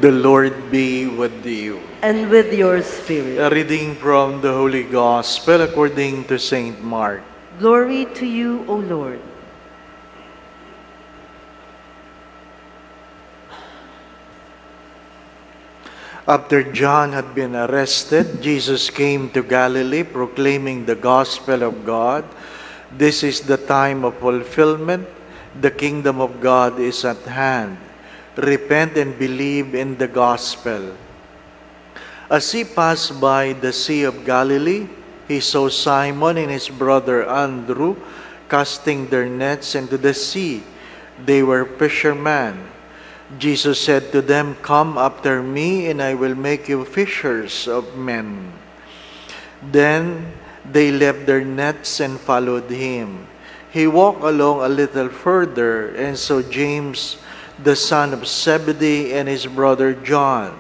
The Lord be with you. And with your spirit. A reading from the Holy Gospel according to Saint Mark. Glory to you, O Lord. After John had been arrested, Jesus came to Galilee proclaiming the gospel of God. This is the time of fulfillment. The kingdom of God is at hand. Repent and believe in the gospel. As he passed by the Sea of Galilee, he saw Simon and his brother Andrew casting their nets into the sea. They were fishermen. Jesus said to them, "Come after me, and I will make you fishers of men." Then they left their nets and followed him. He walked along a little further and saw James, the son of Zebedee, and his brother John.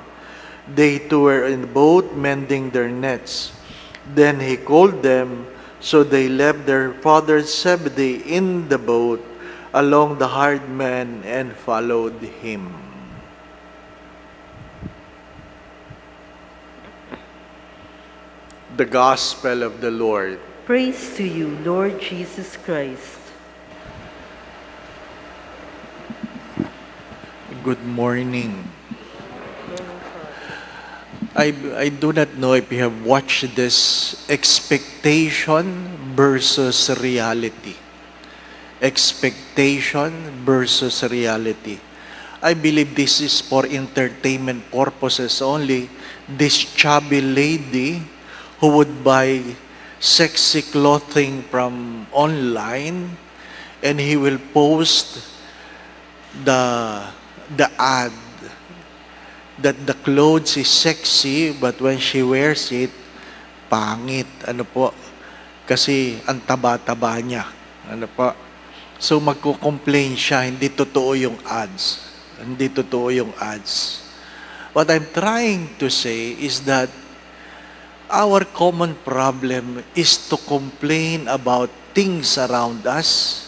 They too were in the boat mending their nets. Then he called them, so they left their father Zebedee in the boat along the hired men and followed him. The Gospel of the Lord. Praise to you, Lord Jesus Christ. Good morning. I do not know if you have watched this expectation versus reality. Expectation versus reality. I believe this is for entertainment purposes only. This chubby lady who would buy sexy clothing from online, and he will post the ad that the clothes is sexy, but when she wears it, pangit. Ano po? Kasi ang taba-taba niya. Ano po? So magko-complain siya, hindi totoo yung ads. Hindi totoo yung ads. What I'm trying to say is that our common problem is to complain about things around us,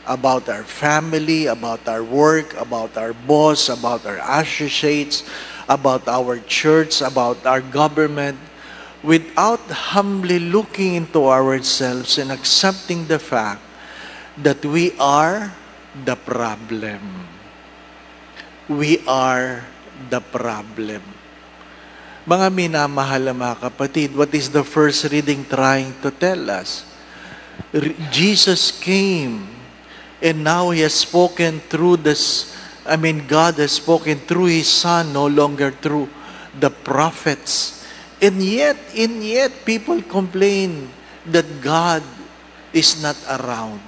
about our family, about our work, about our boss, about our associates, about our church, about our government, without humbly looking into ourselves and accepting the fact that we are the problem. We are the problem. Mga minamahal na mga kapatid, what is the first reading trying to tell us? Jesus came, and now He has spoken through this, God has spoken through His Son, no longer through the prophets. And yet, people complain that God is not around.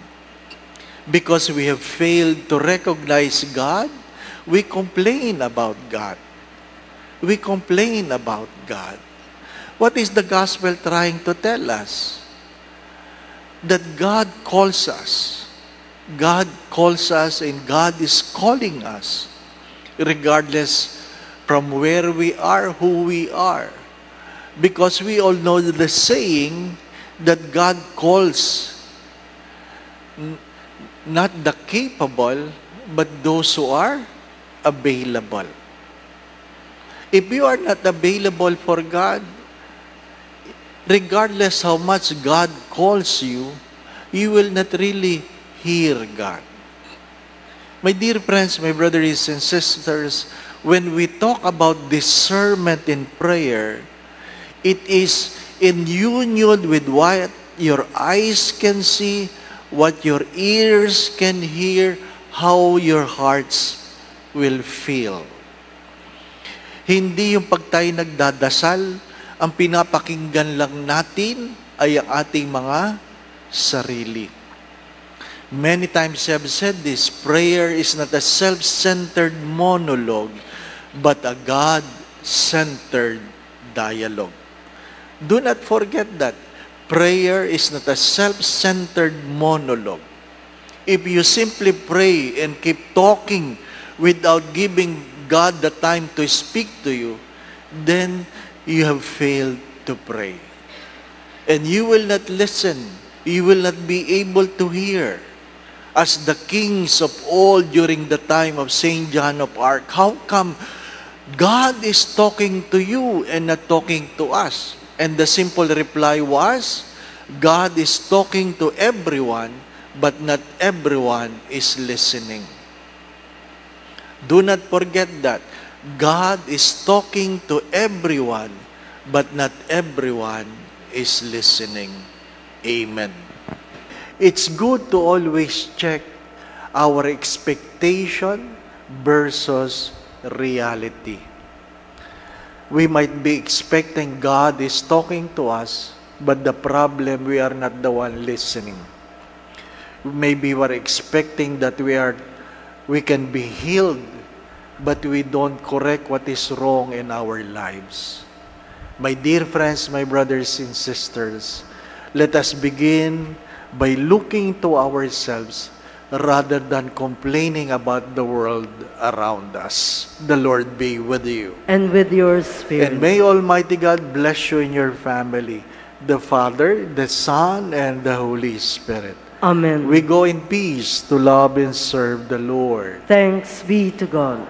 Because we have failed to recognize God, we complain about God. We complain about God. What is the gospel trying to tell us? That God calls us. God calls us and God is calling us, regardless from where we are, who we are. Because we all know the saying that God calls not the capable, but those who are available. If you are not available for God, regardless how much God calls you, you will not really hear God. My dear friends, my brothers and sisters, when we talk about discernment in prayer, it is in union with what your eyes can see, what your ears can hear, how your hearts will feel. Hindi yung pag tayo nagdadasal, ang pinapakinggan lang natin ay ang ating mga sarili. Many times I have said this, prayer is not a self-centered monologue, but a God-centered dialogue. Do not forget that. Prayer is not a self-centered monologue. If you simply pray and keep talking without giving God the time to speak to you, then you have failed to pray. And you will not listen. You will not be able to hear. As the kings of old during the time of Saint John of Arc, how come God is talking to you and not talking to us. And the simple reply was, God is talking to everyone, but not everyone is listening. Do not forget that. God is talking to everyone, but not everyone is listening. Amen. It's good to always check our expectation versus reality. We might be expecting God is talking to us, but the problem, we are not the one listening. Maybe we're expecting that we can be healed, but we don't correct what is wrong in our lives. My dear friends, my brothers and sisters, let us begin by looking to ourselves rather than complaining about the world around us. The Lord be with you. And with your spirit. And may Almighty God bless you and your family, the Father, the Son, and the Holy Spirit. Amen. We go in peace to love and serve the Lord. Thanks be to God.